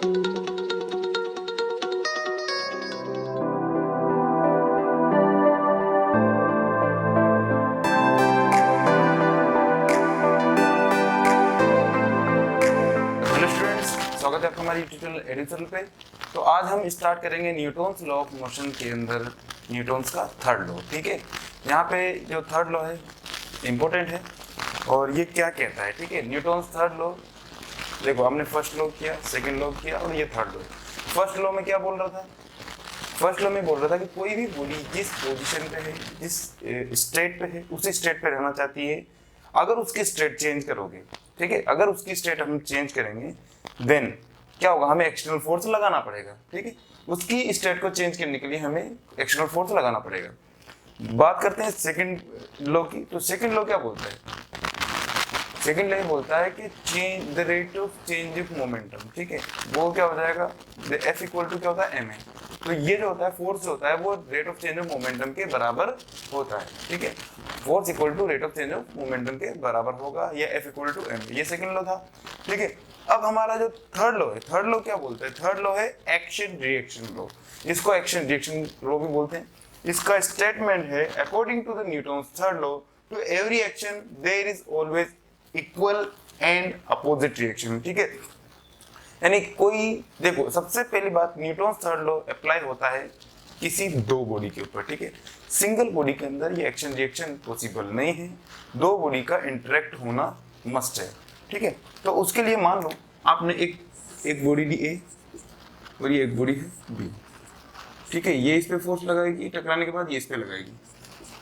स्वागत है आपका हमारी ट्यूटोरियल एडिटर पे। तो आज हम स्टार्ट करेंगे न्यूटन्स लॉ ऑफ मोशन के अंदर न्यूटन्स का थर्ड लॉ। ठीक है, यहाँ पे जो थर्ड लॉ है इम्पोर्टेंट है और ये क्या कहता है। ठीक है, न्यूटन्स थर्ड लॉ, देखो हमने फर्स्ट लॉ किया, सेकंड लॉ किया और ये थर्ड लॉ। फर्स्ट लॉ में क्या बोल रहा था? फर्स्ट लॉ में बोल रहा था कि कोई भी बॉडी जिस पोजीशन पे है, जिस स्टेट पे है, उसी स्टेट पे रहना चाहती है। अगर उसकी स्टेट चेंज करोगे, ठीक है, अगर उसकी स्टेट हम चेंज करेंगे देन क्या होगा, हमें एक्सटर्नल फोर्स लगाना पड़ेगा। ठीक है, उसकी स्टेट को चेंज करने के लिए हमें एक्सटर्नल फोर्स लगाना पड़ेगा। बात करते हैं सेकंड लॉ की। तो सेकंड लॉ क्या बोलता है? सेकंड लॉ बोलता है कि change the rate of change of momentum. ठीक है, वो क्या हो जाएगा, F इक्वल टू क्या होता है, ma। तो ये जो होता है फोर्स जो होता है वो rate of change of momentum के बराबर होता है। ठीक है, force equal to rate of change of momentum के बराबर होगा, या F इक्वल टू m। ये सेकंड लॉ था। ठीक है, अब हमारा जो थर्ड लॉ है, थर्ड लॉ क्या बोलता है? थर्ड लॉ है एक्शन रिएक्शन लॉ। इसको एक्शन रिएक्शन लॉ भी बोलते हैं। इसका स्टेटमेंट है according to the Newton's third law, to every action there is always equal and opposite reaction. ठीक है, यानी कोई, देखो सबसे पहली बात, न्यूटन्स थर्ड लॉ अप्लाई होता है किसी दो बॉडी के ऊपर। ठीक है, सिंगल बॉडी के अंदर ये एक्शन रिएक्शन पॉसिबल नहीं है, दो बॉडी का इंटरेक्ट होना मस्ट है। ठीक है, तो उसके लिए मान लो आपने एक बॉडी ली ए और ये एक बॉडी है बी। ठीक है, ये इस पे फोर्स लगाएगी, टकराने के बाद ये इस पे लगाएगी।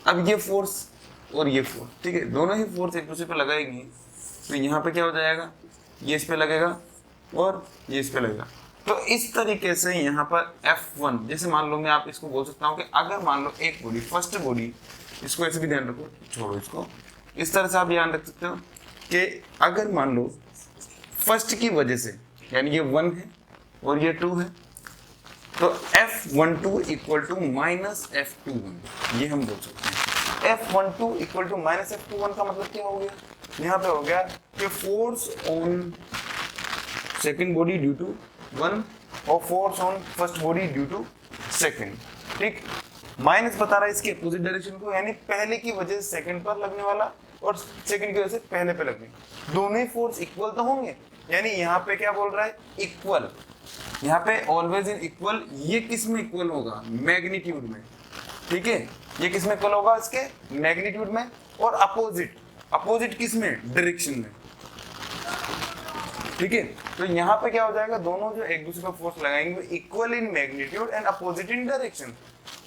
अब ये फोर्स और ये फोर्स, ठीक है, दोनों ही फोर्स एक दूसरे पे लगाएगी, तो यहाँ पे क्या हो जाएगा, ये इस पे लगेगा और ये इस पे लगेगा। तो इस तरीके से यहाँ पर F1, जैसे मान लो मैं आप इसको बोल सकता हूँ कि अगर मान लो एक बॉडी, फर्स्ट बॉडी, इसको ऐसे भी ध्यान रखो, छोड़ो इसको, इस तरह से आप ध्यान रख सकते हो कि अगर मान लो फर्स्ट की वजह से, यानी ये 1 है और ये 2 है, तो F12 equal to minus F21, ये हम बोल सकते हैं। F12 equal to minus F21 का मतलब क्या हो गया? यहाँ पे हो गया कि force on second body due to 1 और force on first body due to second. ठीक, माइनस बता रहा है इसके अपोजिट डायरेक्शन को, यानी पहले की वजह से सेकंड पर लगने वाला और सेकंड की वजह से पहले पे लगने, दोनों ही फोर्स इक्वल तो होंगे। यानी यहाँ पे क्या बोल रहा है, इक्वल, यहाँ पे ऑलवेज इन इक्वल। ये किस में इक्वल होगा? मैग्नीट्यूड में। ठीक है, ये किस में इक्वल होगा? इसके मैग्नीट्यूड में। और अपोजिट, अपोजिट किस में? डायरेक्शन में। ठीक है, तो यहाँ पे क्या हो जाएगा, दोनों जो एक दूसरे पर फोर्स लगाएंगे equal in magnitude and opposite in direction.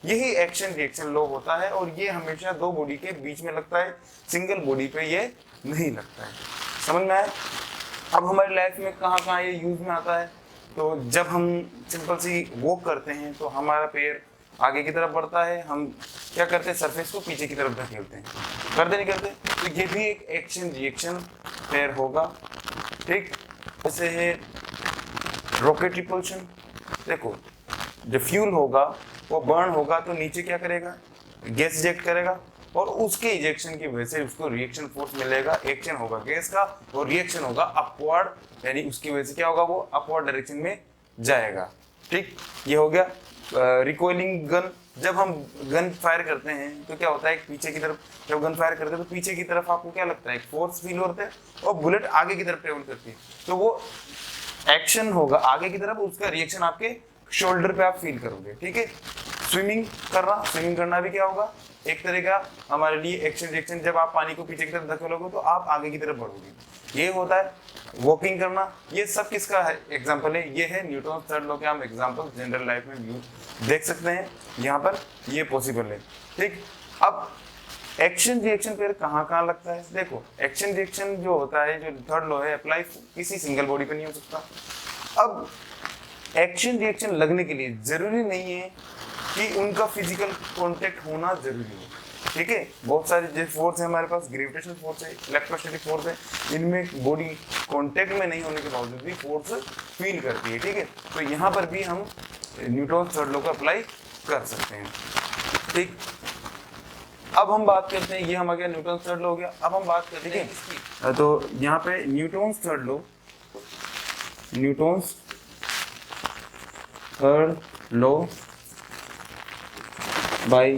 यही एक्शन रिएक्शन लॉ होता है और ये हमेशा दो बॉडी के बीच में लगता है, सिंगल बॉडी पे ये नहीं लगता है। समझ में आया? अब हमारी लाइफ में कहाँ कहाँ ये यूज में आता है? तो जब हम सिंपल सी वॉक करते हैं तो हमारा पैर आगे की तरफ बढ़ता है, हम क्या करते हैं, सरफेस को पीछे की तरफ धकेलते हैं, करते नहीं करते? तो ये भी एक एक्शन रिएक्शन पैर होगा। ठीक, जैसे है रॉकेट रिपल्शन। देखो जो फ्यूल होगा वो बर्न होगा तो नीचे क्या करेगा, गैस इजेक्ट करेगा और उसके इजेक्शन की वजह से उसको रिएक्शन फोर्स मिलेगा। एक्शन होगा गैस का और रिएक्शन होगा अपवर्ड, यानी उसकी वजह से क्या होगा, वो अपवर्ड डायरेक्शन में जाएगा। ठीक, ये हो गया रिकॉइलिंग गन। जब हम गन फायर करते हैं तो क्या होता है, पीछे की तरफ जब गन फायर करते हैं तो पीछे की तरफ आपको क्या लगता है, फोर्स फील होता है और बुलेट आगे की तरफ ट्रेवल करती है, तो वो एक्शन होगा आगे की तरफ, उसका रिएक्शन आपके शोल्डर पे आप फील करोगे। ठीक है, स्विमिंग करना भी क्या होगा, एक तरह का हमारे लिए एक्शन रिएक्शन। जब आप पानी को पीछे की तरफ धकेलोगे तो आप आगे की तरफ बढ़ोगे, ये होता है। वॉकिंग करना, ये सब किसका है एग्जाम्पल है? ये है न्यूटन थर्ड लॉ के हम एग्जाम्पल जनरल लाइफ में यूज देख सकते हैं, यहाँ पर ये पॉसिबल है। ठीक, अब एक्शन रिएक्शन फिर कहाँ कहाँ लगता है? देखो एक्शन रिएक्शन जो होता है, जो थर्ड लॉ है, अप्लाई किसी सिंगल बॉडी पे नहीं हो सकता। अब एक्शन रिएक्शन लगने के लिए जरूरी नहीं है कि उनका फिजिकल कांटेक्ट होना जरूरी है। ठीक है, बहुत सारे जो फोर्स है हमारे पास, ग्रेविटेशनल फोर्स है, इलेक्ट्रोस्टैटिक फोर्स है, इनमें बॉडी कांटेक्ट में नहीं होने के बावजूद भी फोर्स फील करती है। ठीक है, तो यहाँ पर भी हम न्यूटन थर्ड लॉ को अप्लाई कर सकते हैं। ठीक, अब हम बात करते हैं, ये हम आ गया न्यूटन थर्ड लॉ हो गया। अब हम बात करते हैं इसकी, तो यहाँ पे Newton third law, Newton third law by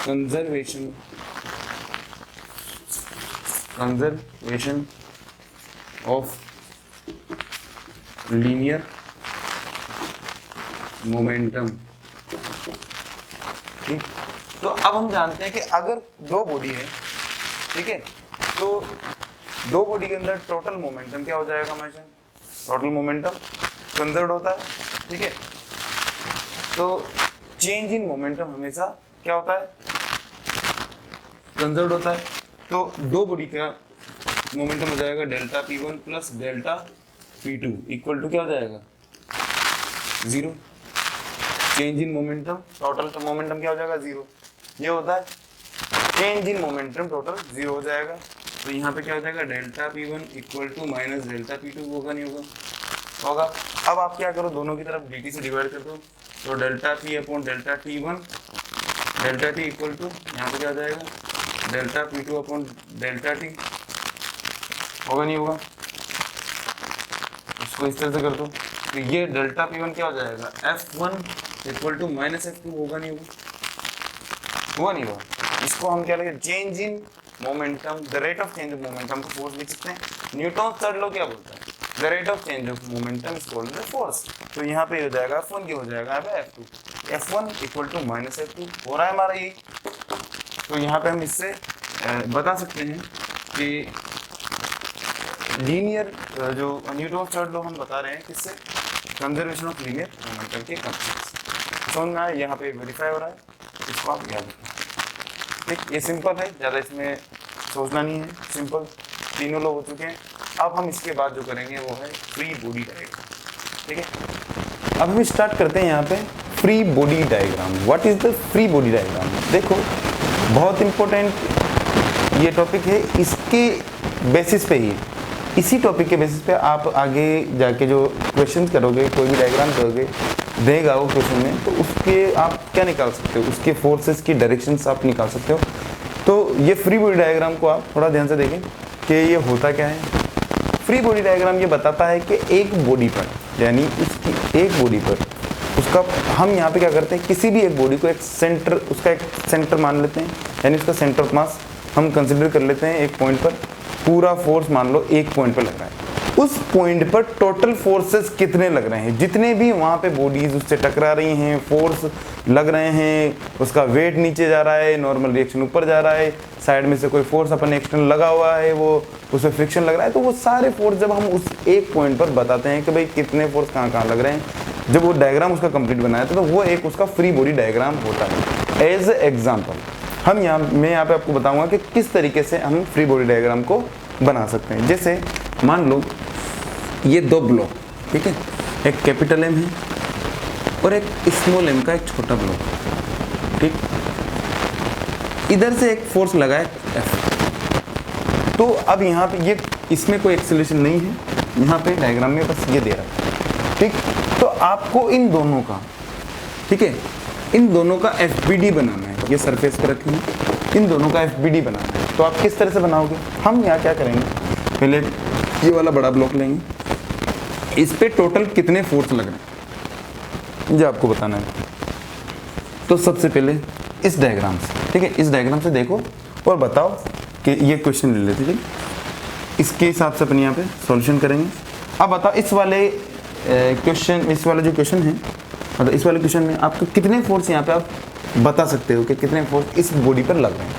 conservation of linear momentum. ठीक, तो अब हम जानते हैं कि अगर दो बॉडी है, ठीक है, तो दो बॉडी के अंदर टोटल मोमेंटम क्या हो जाएगा हमेशा, टोटल मोमेंटम कंजर्व होता है, ठीक है। तो चेंज इन मोमेंटम हमेशा क्या होता है, कंजर्व होता है। तो दो बॉडी का मोमेंटम हो जाएगा delta P1 plus delta P2 equal to क्या हो जाएगा, 0। Change in momentum total momentum क्या हो जाएगा, 0। ये होता है चेंज इन मोमेंटम टोटल 0 हो जाएगा। तो यहाँ पे क्या हो जाएगा, delta P1 equal to minus delta P2 होगा, नहीं होगा, होगा। अब आप क्या करो, दोनों की तरफ dt से डिवाइड कर दो, तो delta P upon delta T1 delta T equal to यहाँ पे क्या हो जाएगा, delta P2 upon delta T होगा, नहीं होगा। इसको इस तरह से कर दो, तो ये डेल्टा P1 क्या हो जाएगा, F1 equal to minus F2 होगा, नहीं होगा, हुआ नहीं हुआ। इसको हम क्या लिखें, change in momentum, the rate of change of momentum को फोर्स लिख सकते हैं। न्यूटन थर्ड लॉ क्या बोलता है, the rate of change of momentum is called the force. तो यहाँ पे हो जाएगा F1 क्या हो जाएगा, यहाँ पे F2, F1 equal to minus F2 हो रहा है हमारा ये। तो यहाँ पे हम इससे बता सकते हैं कि लीनियर जो न्यूटन थर्ड लॉ हम बता रहे हैं किससे, कंजर्वेशन ऑफ लीनियर मोमेंटम के कंसेप्ट। समझ में आया, यहाँ पे वेरीफाई हो रहा है, इसको आप याद रखें। ठीक, ये सिंपल है, ज़्यादा इसमें सोचना नहीं है, सिंपल तीनों लॉ हो चुके हैं। अब हम इसके बाद जो करेंगे वो है फ्री बॉडी डायग्राम। ठीक है, अब हम स्टार्ट करते हैं यहाँ पे free body diagram. What is the free body diagram? देखो बहुत इंपॉर्टेंट ये टॉपिक है, इसके बेसिस पे ही, इसी टॉपिक के बेसिस पे आप आगे जाके जो क्वेश्चंस करोगे, कोई भी डायग्राम करोगे देगा वो क्वेश्चन में, तो उसके आप क्या निकाल सकते हो, उसके फोर्सेस की डायरेक्शंस आप निकाल सकते हो। तो ये फ्री बॉडी डायग्राम को आप थोड़ा ध्यान से देखें कि ये होता क्या है। फ्री बॉडी डायग्राम ये बताता है कि एक बॉडी पर, यानी उसकी एक बॉडी पर उसका, हम यहाँ पे क्या करते हैं, किसी भी एक बॉडी को एक सेंटर, उसका एक सेंटर मान लेते हैं, यानी उसका सेंटर ऑफ मास हम कंसिडर कर लेते हैं। एक पॉइंट पर पूरा फोर्स मान लो एक पॉइंट पर लग रहा है, उस पॉइंट पर टोटल फोर्सेस कितने लग रहे हैं, जितने भी वहाँ पे बॉडीज उससे टकरा रही हैं, फोर्स लग रहे हैं, उसका वेट नीचे जा रहा है, नॉर्मल रिएक्शन ऊपर जा रहा है, साइड में से कोई फोर्स अपन एक्सटर्नल लगा हुआ है, वो उसमें फ्रिक्शन लग रहा है, तो वो सारे फोर्स जब हम उस एक पॉइंट पर बताते हैं कि भाई कितने फोर्स कहाँ कहाँ लग रहे हैं, जब वो डायग्राम उसका कंप्लीट बनाया था, तो वो एक उसका फ्री बॉडी डायग्राम होता है। एज एग्जाम्पल मैं यहाँ पे आपको बताऊंगा कि किस तरीके से हम फ्री बॉडी डायग्राम को बना सकते हैं। जैसे मान लो ये दो ब्लॉक, ठीक है, एक कैपिटल M है और एक स्मॉल m का एक छोटा ब्लॉक, ठीक, इधर से एक फोर्स लगा है F। तो अब यहाँ पे ये, इसमें कोई एक्सेलरेशन नहीं है, यहाँ पे डायग्राम में बस ये दे रहा है, ठीक। तो आपको इन दोनों का, ठीक है, इन दोनों का FBD बनाना है, ये सरफेस पर रखेंगे, इन दोनों का FBD बनाना है। तो आप किस तरह से बनाओगे, हम यहाँ क्या करेंगे, पहले ये वाला बड़ा ब्लॉक लेंगे, इस पे टोटल कितने फोर्स लग रहे हैं जो आपको बताना है। तो सबसे पहले इस डायग्राम से, ठीक है, इस डायग्राम से देखो और बताओ कि ये क्वेश्चन ले लेते, ठीक, इसके हिसाब से अपन यहाँ पे सॉल्यूशन करेंगे। अब बताओ इस वाले क्वेश्चन, इस वाला जो क्वेश्चन है, मतलब इस वाले क्वेश्चन में आपको कितने फोर्स यहाँ पे आप बता सकते हो कि कितने फोर्स इस बॉडी पर लग रहे हैं।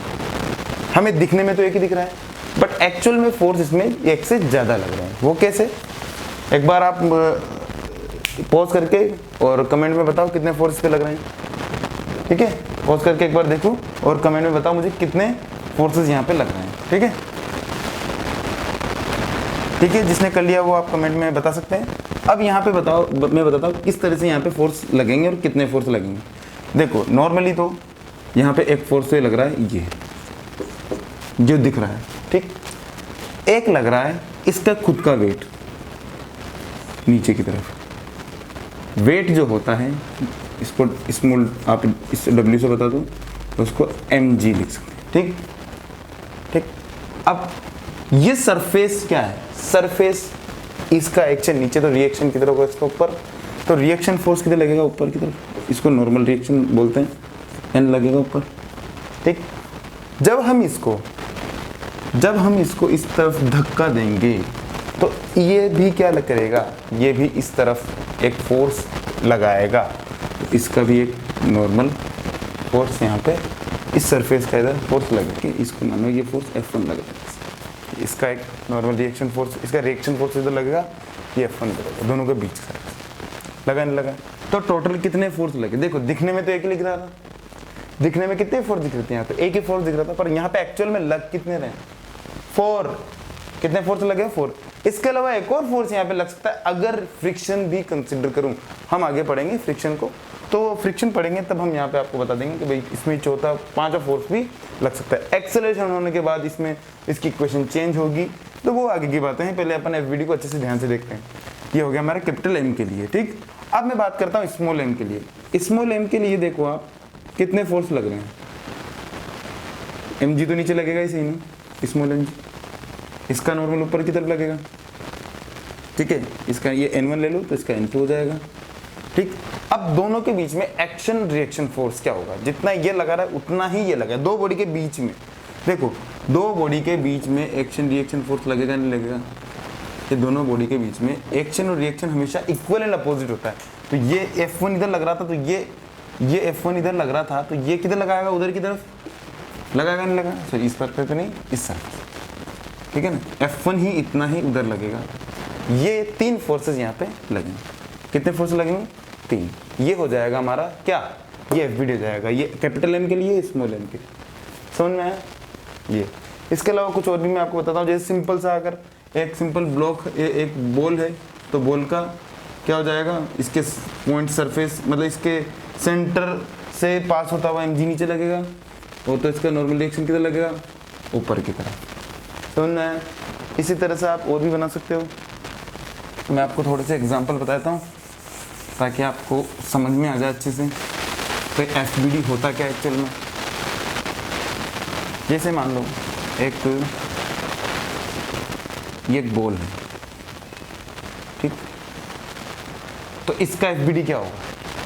हमें दिखने में तो एक ही दिख रहा है, बट एक्चुअल में फोर्स इसमें एक से ज़्यादा लग रहे हैं। वो कैसे, एक बार आप पॉज करके और कमेंट में बताओ कितने फोर्स पे लग रहे हैं, ठीक है, पॉज करके एक बार देखो और कमेंट में बताओ मुझे कितने फोर्सेस यहाँ पे लग रहे हैं, ठीक है, ठीक है, जिसने कर लिया वो आप कमेंट में बता सकते हैं। अब यहाँ पे बताओ, मैं बताता हूँ किस तरह से यहाँ पे फोर्स लगेंगे और कितने फोर्स लगेंगे। देखो नॉर्मली तो यहाँ पे एक फोर्स तो लग रहा है, ये जो दिख रहा है, ठीक, एक लग रहा है इसका खुद का वेट नीचे की तरफ। वेट जो होता है इसको स्मॉल, आप इस W से बता दो तो उसको mg लिख सकते हैं, ठीक, ठीक। अब ये सरफेस क्या है, सरफेस इसका एक्शन नीचे तो रिएक्शन किधर होगा, इसका ऊपर, तो रिएक्शन फोर्स किधर लगेगा, ऊपर की तरफ, इसको नॉर्मल रिएक्शन बोलते हैं, एन लगेगा ऊपर, ठीक। जब हम इसको इस तरफ धक्का देंगे तो ये भी क्या करेगा, ये भी इस तरफ एक फोर्स लगाएगा, तो इसका भी एक नॉर्मल फोर्स यहाँ पे इस सरफेस का इधर फोर्स लगा के इसको मानो ये फोर्स F1 लगेगा, इसका एक नॉर्मल रिएक्शन फोर्स, इसका रिएक्शन फोर्स इधर लगेगा, ये F1 लगेगा, दोनों के बीच का लगा नहीं लगा। तो टोटल कितने फोर्स लगे, देखो दिखने में तो एक लिख रहा था, दिखने में कितने फोर्स दिख रहे थे, यहाँ पे एक ही फोर्स दिख रहा था, पर यहाँ पे एक्चुअल में लग कितने रहे, 4। कितने फोर्स लगे, 4। इसके अलावा एक और फोर्स यहाँ पे लग सकता है, अगर फ्रिक्शन भी कंसिडर करूं, हम आगे पढ़ेंगे फ्रिक्शन को, तो फ्रिक्शन पढ़ेंगे तब हम यहाँ पे आपको बता देंगे कि भाई इसमें चौथा 5वां फोर्स भी लग सकता है। एक्सेलरेशन होने के बाद इसमें इसकी इक्वेशन चेंज होगी, तो वो आगे की बातें हैं, पहले अपन एफबीडी को अच्छे से ध्यान से देखते हैं। ये हो गया हमारा कैपिटल एम के लिए, ठीक। अब मैं बात करता हूँ स्मॉल एम के लिए। स्मॉल एम के लिए देखो आप कितने फोर्स लग रहे हैं, एम जी तो नीचे लगेगा ही सही ना, स्मॉल एम जी, इसका नॉर्मल ऊपर की तरफ लगेगा, ठीक है। इसका ये N1 ले लो तो इसका N2 हो जाएगा, ठीक। अब दोनों के बीच में एक्शन रिएक्शन फोर्स क्या होगा, जितना ये लगा रहा है उतना ही ये लगा, दो बॉडी के बीच में, देखो दो बॉडी के बीच में एक्शन रिएक्शन फोर्स लगेगा नहीं लगेगा, ये दोनों बॉडी के बीच में एक्शन और रिएक्शन हमेशा इक्वल एंड अपोजिट होता है। तो ये F1 इधर लग रहा था, तो ये F1 इधर लग रहा था, तो ये किधर लगाएगा, उधर की तरफ लगाएगा नहीं लगाएगा, सॉरी इस पर तो नहीं, इस तरफ, ठीक है ना। F1 ही इतना ही उधर लगेगा, ये 3 फोर्सेस यहाँ पे लगेंगे। कितने फोर्स लगेंगे, 3। ये हो जाएगा हमारा क्या, ये एफबीडी हो जाएगा, ये कैपिटल एम के लिए, स्मॉल एम के लिए, समझ में आया ये। इसके अलावा कुछ और भी मैं आपको बताता हूँ, जैसे सिंपल सा अगर एक सिंपल ब्लॉक एक बॉल है, तो बॉल का क्या हो जाएगा, इसके पॉइंट सरफेस मतलब इसके सेंटर से पास होता हुआ एम जी नीचे लगेगा, और तो इसका नॉर्मल रिएक्शन किधर लगेगा, ऊपर की तरफ, समझ में आया। इसी तरह से आप और भी बना सकते हो, मैं आपको थोड़े से एग्जांपल बताता हूँ ताकि आपको समझ में आ जाए अच्छे से तो एफबीडी होता क्या है एक्चुअल में। जैसे मान लो ये एक बॉल है, ठीक, तो इसका एफबीडी क्या होगा,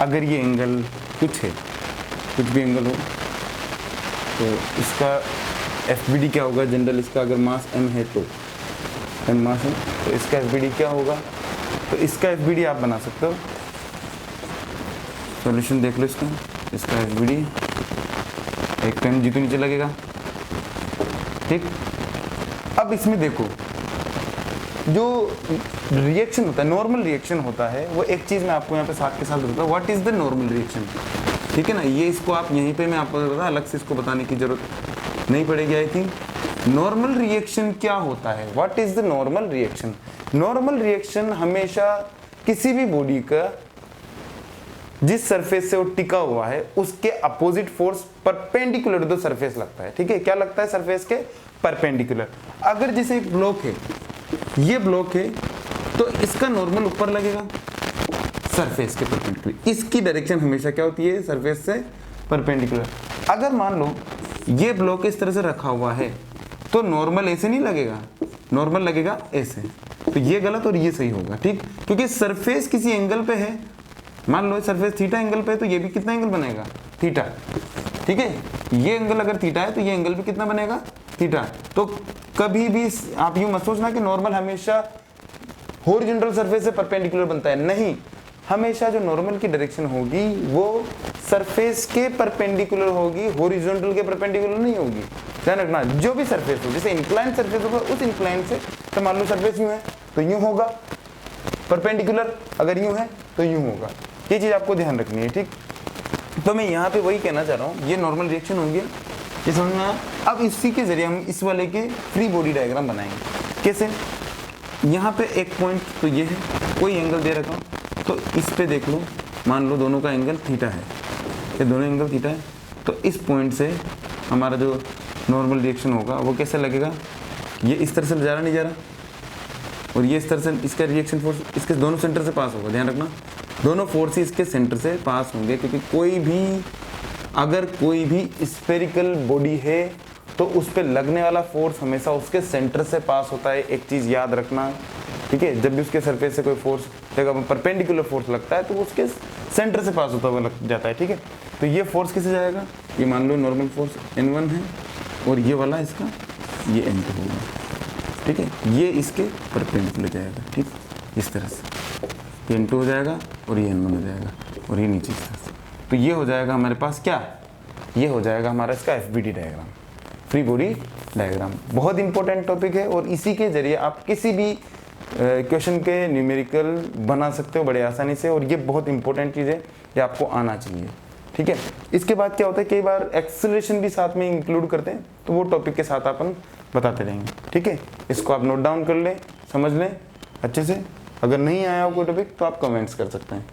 अगर ये एंगल कुछ है, कुछ भी एंगल हो, तो इसका एफबीडी क्या होगा, जनरल इसका अगर मास m है तो m मास है, तो इसका एफबीडी क्या होगा, तो इसका एफबीडी आप बना सकते हो, सॉल्यूशन देख लो इसका एफबीडी, एक टाइम जी तो नीचे लगेगा, ठीक। अब इसमें देखो जो रिएक्शन होता है, नॉर्मल रिएक्शन होता है, वो एक चीज मैं आपको यहाँ पे साथ के साथ बताता हूँ, what is the normal reaction, ठीक है ना। ये इसको आप यहीं पे मैं आपको बता, अलग से इसको बताने की जरूरत नहीं पड़ेगी आई थिंक। नॉर्मल रिएक्शन क्या होता है, what is the normal reaction. Normal reaction हमेशा किसी भी बॉडी का जिस सरफेस से वो टिका हुआ है उसके opposite force perpendicular to the surface लगता है, ठीक है। क्या लगता है, सरफेस के परपेंडिकुलर। अगर जैसे एक ब्लॉक है, ये ब्लॉक है, तो इसका नॉर्मल ऊपर लगेगा सरफेस के परपेंडिकुलर, इसकी डायरेक्शन हमेशा क्या होती है, सरफेस से परपेंडिकुलर। अगर मान लो ये ब्लॉक इस तरह से रखा हुआ है, तो नॉर्मल ऐसे नहीं लगेगा, नॉर्मल लगेगा ऐसे, तो ये गलत और ये सही होगा, ठीक। क्योंकि सरफेस किसी एंगल पे है, मान लो सरफेस थीटा एंगल पे है, तो ये भी कितना एंगल बनेगा, थीटा, ठीक है। ये एंगल अगर थीटा है तो ये एंगल भी कितना बनेगा, थीटा। तो कभी भी आप यूं मत सोचना कि नॉर्मल हमेशा हॉरिजॉन्टल सरफेस से परपेंडिकुलर बनता है, नहीं, हमेशा जो नॉर्मल की डायरेक्शन होगी वो सरफेस के परपेंडिकुलर होगी, हॉरिजॉन्टल के परपेंडिकुलर नहीं होगी, ध्यान रखना। जो भी सरफेस हो, जैसे इंक्लाइन सरफेस होगा, उस इंक्लाइन से, तो मान लो सरफेस यूं है तो यूं होगा परपेंडिकुलर, अगर यूं है तो यूं होगा, ये चीज आपको ध्यान रखनी है, ठीक। तो मैं यहाँ पे वही कहना चाह रहा हूँ, ये नॉर्मल रिएक्शन हो गया, ये समझ में आया। अब इसी के जरिए हम इस वाले के फ्री बॉडी डायग्राम बनाएंगे। कैसे, यहाँ पे एक पॉइंट तो ये है, कोई एंगल दे रखा हूँ, तो इस पे देख लो, मान लो दोनों का एंगल थीटा है, ये दोनों एंगल थीटा है, तो इस पॉइंट से हमारा जो नॉर्मल रिएक्शन होगा वो कैसे लगेगा, ये इस तरह से जा रहा नहीं जा रहा, और ये इस तरह से, इसका रिएक्शन फोर्स इसके दोनों सेंटर से पास होगा, ध्यान रखना, दोनों फोर्स इसके सेंटर से पास होंगे, क्योंकि कोई भी अगर कोई भी स्फेरिकल बॉडी है तो उस पर लगने वाला फोर्स हमेशा उसके सेंटर से पास होता है। एक चीज़ याद रखना, ठीक है, जब भी उसके सरफेस से कोई फोर्स देखो परपेंडिकुलर फोर्स लगता है तो उसके सेंटर से पास होता हुआ लग जाता है, ठीक है। तो ये फोर्स किसे जाएगा, ये मान लो नॉर्मल फोर्स N1 है और ये वाला इसका ये N2 होगा, ठीक है, ये इसके परपेंडिकुलर जाएगा, ठीक, इस तरह से ये N2 हो जाएगा और ये N1 हो जाएगा और ये नीचे इस तरह से। तो ये हो जाएगा हमारे पास क्या, ये हो जाएगा हमारा इसका FBD diagram, free body diagram. बहुत इंपॉर्टेंट टॉपिक है और इसी के जरिए आप किसी भी क्वेश्चन के न्यूमेरिकल बना सकते हो बड़े आसानी से, और ये बहुत इंपॉर्टेंट चीज़ है, ये आपको आना चाहिए, ठीक है। इसके बाद क्या होता है, कई बार एक्सेलरेशन भी साथ में इंक्लूड करते हैं, तो वो टॉपिक के साथ अपन बताते रहेंगे, ठीक है। इसको आप नोट डाउन कर लें, समझ लें अच्छे से। अगर नहीं आया हो कोई टॉपिक तो आप कमेंट्स कर सकते हैं।